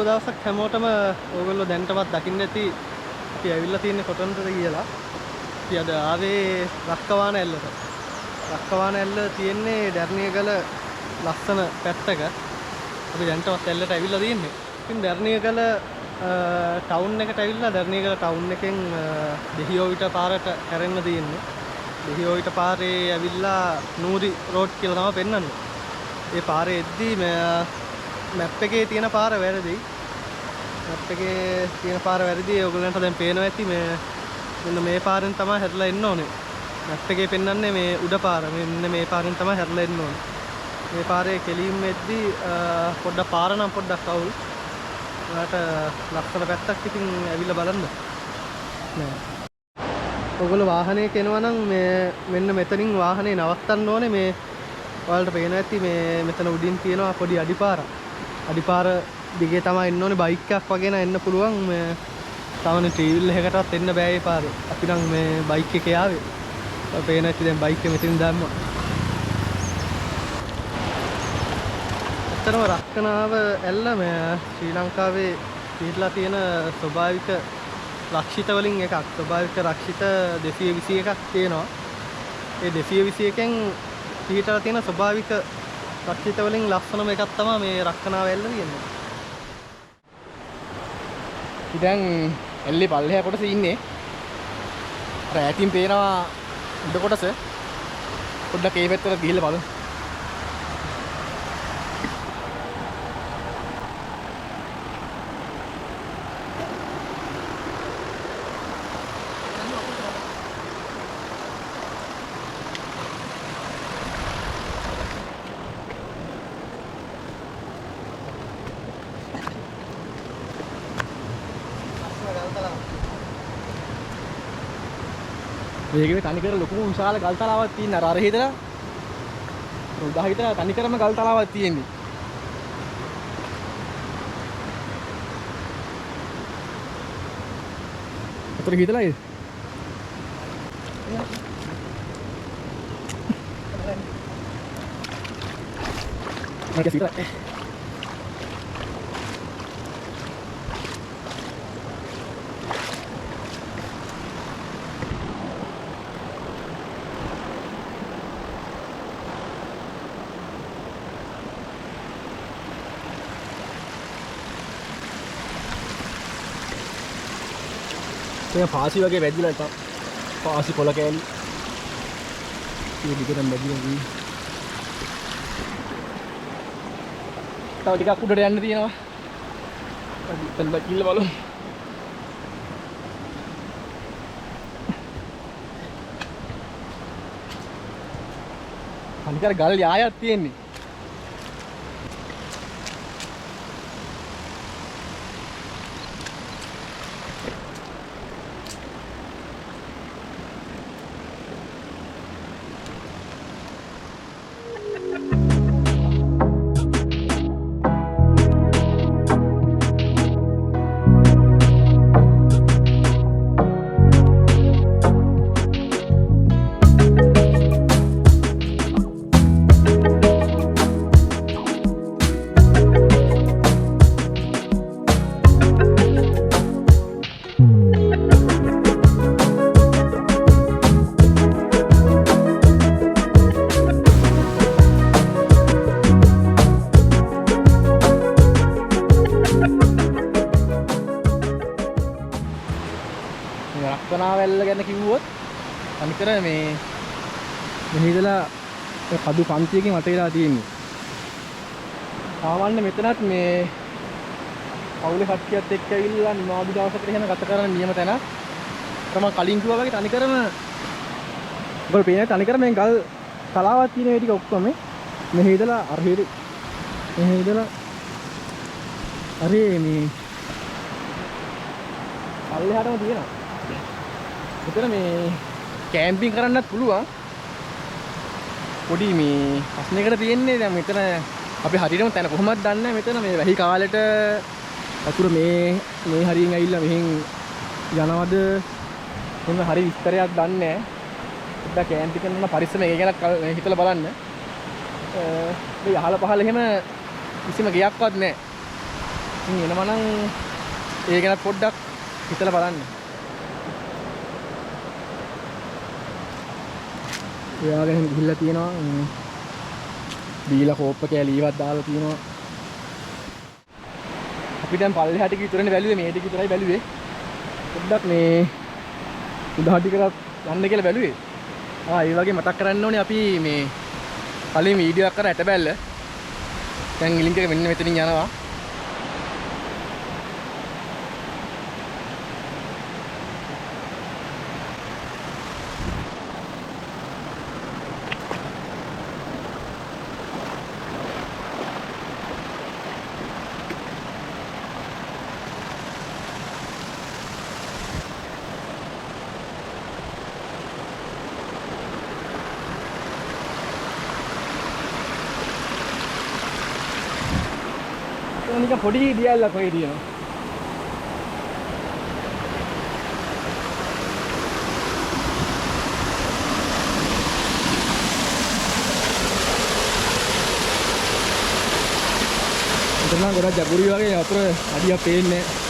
දවසක් හැමෝටම ඕගොල්ලෝ දැන්ටමත් දකින්න ඇති අපි ඇවිල්ලා තියෙන්නේ කොතනද කියලා. අපි අද ආවේ රක්කවාන ඇල්ලට. රක්කවාන ඇල්ල තියෙන්නේ දැරණියගල ලස්සන පැත්තක. අපි දැන්ටමත් ඇල්ලට ඇවිල්ලා තියෙන්නේ. ඉතින් දැරණියගල ටවුන් එකට ඇවිල්ලා දැරණියගල ටවුන් එකෙන් දෙහියෝවිට පාරට හැරෙන්න තියෙන්නේ. දෙහියෝවිට පාරේ ඇවිල්ලා නූරි රෝඩ් කියලා තමයි පෙන්වන්නේ. ඒ පාරේ එද්දී මැප් එකේ තියෙන පාර වැරදි. මැප් එකේ තියෙන පාර වැරදි. ඔයගොල්ලන්ට දැන් පේනවා ඇති මෙන්න මේ පාරෙන් තමයි හැරලා එන්න ඕනේ. මැප් එකේ පෙන්වන්නේ මේ උඩ පාර. මෙන්න මේ පාරෙන් තමයි හැරලා එන්න ඕනේ. මේ පාරේ කෙලින්ම එද්දී පොඩ්ඩක් පාර නම් පොඩ්ඩක් අවුල්. ඔයාලට ලස්සන පැත්තක් ඉතින් ඇවිල්ලා බලන්න. නෑ. ඔයගොල්ලෝ වාහනයක එනවා නම් මෙන්න මෙතනින් වාහනේ නවත්තන්න ඕනේ. මේ ඔයාලට පේනවා ඇති මෙතන උඩින් තියෙනවා පොඩි අඩිපාරක්. අඩිපාර දිගේ තමයි එන්න ඕනේ. බයික් එකක් වගේ නම් එන්න පුළුවන්. තවනේ ටීවිල් එකකටවත් එන්න බෑ මේ පාරේ. අපි නම් මේ බයික් එකේ ආවේ. ඔය පේනවා ඇති දැන් බයික් එක මෙතනින් දැම්මා. ඇත්තටම රක්කනාව ඇල්ල ශ්‍රී ලංකාවේ පිහිටලා තියෙන ස්වභාවික රක්ෂිත වලින් එකක්. ස්වභාවික රක්ෂිත 221ක් තියෙනවා. ඒ 221න් පිහිටලා තියෙන ස්වභාවික රක්ෂිත වලින් ලස්සනම එකක් තමයි මේ රක්කනාව ඇල්ල තියෙන්නේ. ඉතින් ඇල්ලේ පල්ලෙහා කොටස ඉන්නේ. රැටින් පේනවා උඩ කොටස. පොඩ්ඩක් ඒ පැත්තට ගිහිල්ලා බලමු. මේකේ තනිකර ලොකු විශාල ගල් තලාවක් තියෙන අර හිතලා උදා හිතලා තනිකරම ගල් තලාවක් තියෙන්නේ. අතර හිතලා ඒ මේක සිතලා පාසි වගේ වැදිලා ඉතින් පාසි කොළ කෑලි මේ දිගටම වැදිලා ගිහින් තව ටිකක් උඩට යන්න තියෙනවා. එතන බකිල්ල බලමු. අනිකර ගල් යායක් තියෙන්නේ. රක්කනාව ඇල්ල ගැන කිව්වොත් අනිකර මේ ඉඳලා කඩු 500කින් වට වෙලා තියෙන්නේ. සාමාන්‍ය මෙතනත් මේ පවුලේ කට්ටියත් එක්ක ඇවිල්ලා නිමාඩු දවසකට එහෙම ගත කරන නියම තැන. තමයි කලින් කිව්වා වගේ තනිකරම ඔයගොල්ලෝ පේන්නේ තනිකරම මේ ගල් තලාවක් තියෙන මේ ටික ඔක්කොම මෙහි ඉඳලා අර මෙහි ඉඳලා අර මේ පල්ලෙහාටම තියෙනවා. මෙතන මේ කැම්පින් කරන්නත් පුළුවන්. පොඩි මේ ප්‍රශ්නයකට තියෙන්නේ දැන් මෙතන අපි හරියටම තැන කොහොමද දන්නේ මෙතන මේ වැහි කාලෙට වතුර මේ හරියෙන් ඇවිල්ලා මෙහෙන් යනවද මොන හරි විස්තරයක් දන්නේ නැහැ. පොඩ්ඩක් කැම්පින් කරන පරිස්සම එක ගැන හිතලා බලන්න. මේ යහල පහල එහෙම කිසිම ගියක්වත් නැහැ. ඉතින් එනවා නම් ඒ ගැන පොඩ්ඩක් හිතලා බලන්න. එයාගෙන ගිහිල්ලා තියෙනවා. බීලා කෝප්ප කෑලි ඉවත් දාලා තියෙනවා. අපි දැන් පල්ලෙහාට ගිහින් බැලුවේ මේ ටික විතරයි බැලුවේ. පොඩ්ඩක් මේ උඩහාට ටිකට යන්න කියලා බැලුවේ. ඒ වගේ මතක් කරන්න ඕනේ අපි මේ කලින් වීඩියෝ එකක් කරා ඇටබැල්ල. දැන් ලින්ක් එක මෙන්න මෙතනින් යනවා. නිකන් පොඩි දියල්ලක් වගේ තියෙනවා. මෙතන නම් ගොඩක් ජගුරි වගේ වතුර අඩියක් පේන්නේ නැහැ.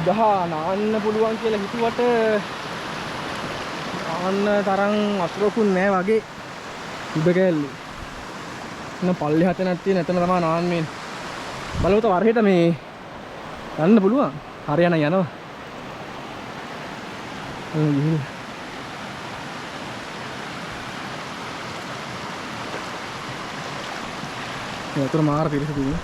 උදහා නාන්න පුළුවන් කියලා හිතුවට නාන්න තරම් වතුරකුත් නැහැ වගේ උඩ කැල්ලේ. එන්න පල්ලෙහාට නැත් තියෙන එතන තමයි නාන්නේ. බලමුත වරහෙට මේ යන්න පුළුවන්. හරියන යනවා. වතුර මාර පිරිසිදුයි.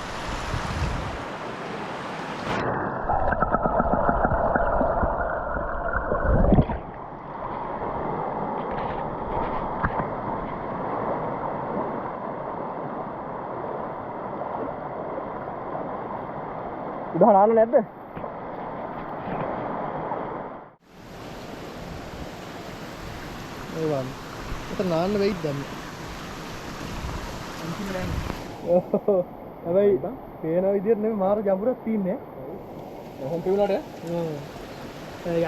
උදා නාන්න නැද්ද? ඒවා උතන නාන්න වෙයිද දැන්? අන්තිම නෑ. හැබැයි පේන විදිහට නෙමෙයි මාර ගැඹුරක් තියෙන්නේ. කොහොම පෙවුනට?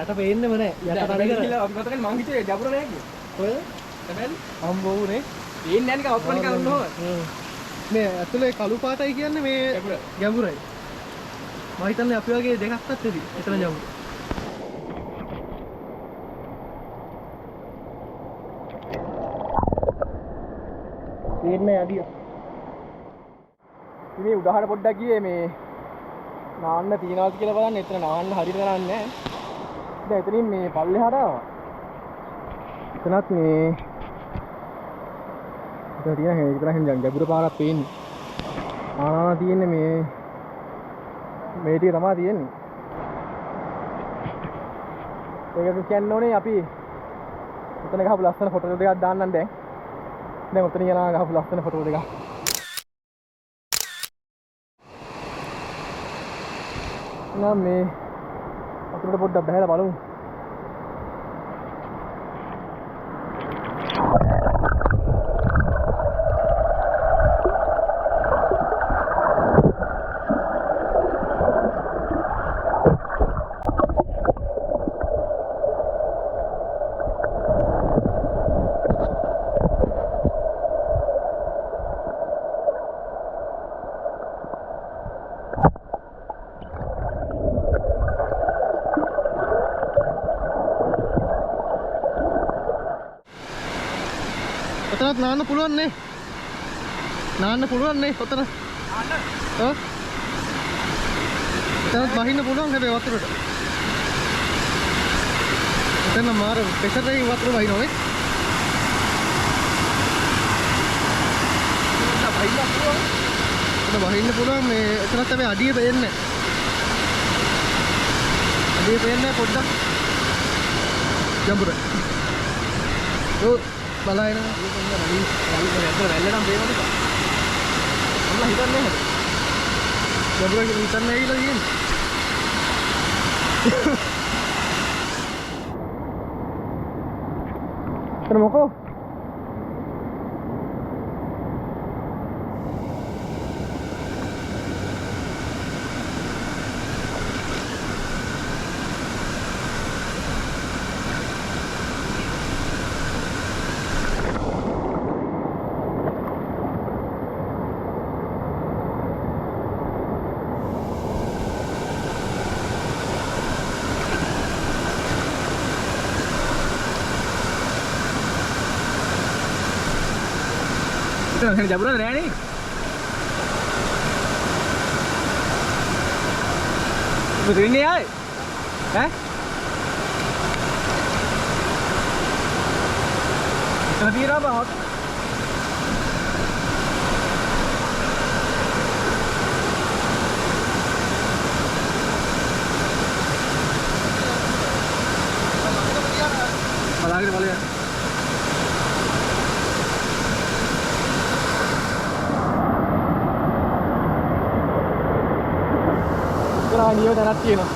යට පේන්නෙම නෑ. යට තනිකර කියලා අපි මතකනේ මං හිතුවේ ගැඹුර නෑ කියලා. කොහෙද? හැබැයි හම්බවුනේ. පේන්නේ නෑ නිකන් අවුත් නිකන් උන්නව. මේ ඇතුලේ කළු පාටයි කියන්නේ මේ ගැඹුරයි. මම හිතන්නේ අපි වගේ දෙකක් අත්තේදී එතන යමු. ඉන්නේ අඩිය. ඉතින් උදාහරණ පොඩ්ඩක් ගියේ මේ නාන්න තියනවාද කියලා බලන්න. එතන නාන්න හරියට නාන්නේ නැහැ. දැන් එතනින් මේ පල්ලෙහාට ආවා. එතනත් මේ එතන තියෙන හේ ඉතලෙන් ගැඹුරු පාරක් පේන්නේ. ආනා තියෙන්නේ මේ ටික තමයි තියෙන්නේ. ඒක කියන්න ඕනේ අපි උතන ගහපු ලස්සන ෆොටෝ දෙකක් දාන්නම් දැන්. දැන් උතන යනවා ගහපු ලස්සන ෆොටෝ දෙකක්. නම් මේ අතුරට පොඩ්ඩක් බහැලා බලමු. ඔතනත් නාන්න පුළුවන් නේ. නාන්න පුළුවන් නේ ඔතන. නාන්න. ඔව්. ඔතනත් බහින්න පුළුවන් හැබැයි වතුරට. ඔතන මාර ප්‍රෙෂර් එකකින් වතුර බහිනවනේ. ඔතන බහින්න පුළුවන් මේ ඔතනත් හැබැයි අඩිය පේන්නේ නැහැ. අඩිය පේන්නේ පොඩ්ඩක් ගැඹුරයි. ඔව් බලائන වැල්ලනම් බේමද මම හිතන්නේ නැහැ ගැඹුරට හිතන්නේ ඇවිල්ලා තියෙන්නේ තරමක jaburan nෑ නේ ඔබ දෙන්නේ ආයේ ඈ ඉතන තියනවා බහත් බලාගෙන බලන්න නියෝ දැනක් තියෙනවා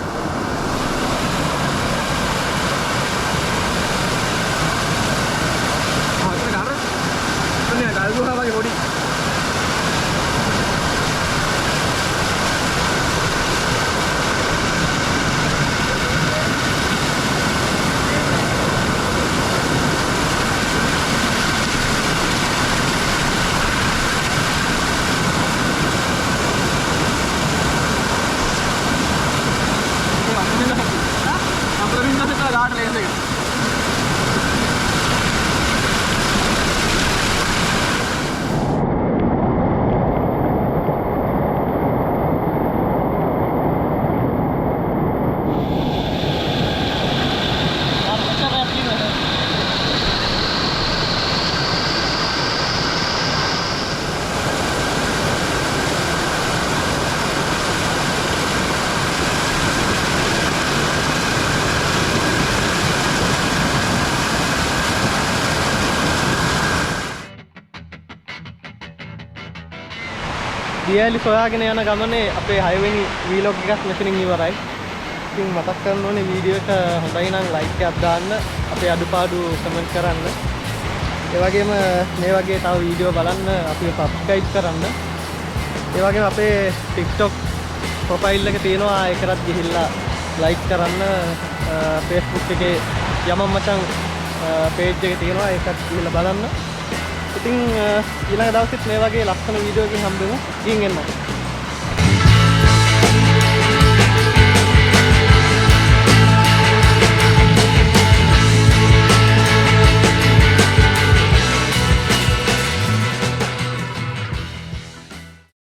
ආතන ගාර අනේ ගල්ගුහා වගේ පොඩි දියැලි සොයාගෙන යන ගමනේ අපේ 6 වෙනි වීලොග් එකක් මෙතනින් ඉවරයි. ඉතින් මතක් කරන්න ඕනේ වීඩියෝ එක හොඳයි නම් ලයික් එකක් දාන්න, අපේ අඩුපාඩු කමෙන්ට් කරන්න. ඒ වගේම මේ වගේ තව වීඩියෝ බලන්න අපිව සබ්ස්ක්‍රයිබ් කරන්න. ඒ වගේම අපේ TikTok ප්‍රොෆයිල් එක තියෙනවා, ඒකටත් ගිහිල්ලා ලයික් කරන්න. Facebook එකේ යමන් මචං page එක තියෙනවා, ඒකත් ගිහිල්ලා බලන්න. ඉතින් ඊළඟ දවසෙත් මේ වගේ ලස්සන වීඩියෝ එකකින් හම්බෙමු. ගිහින් එන්න.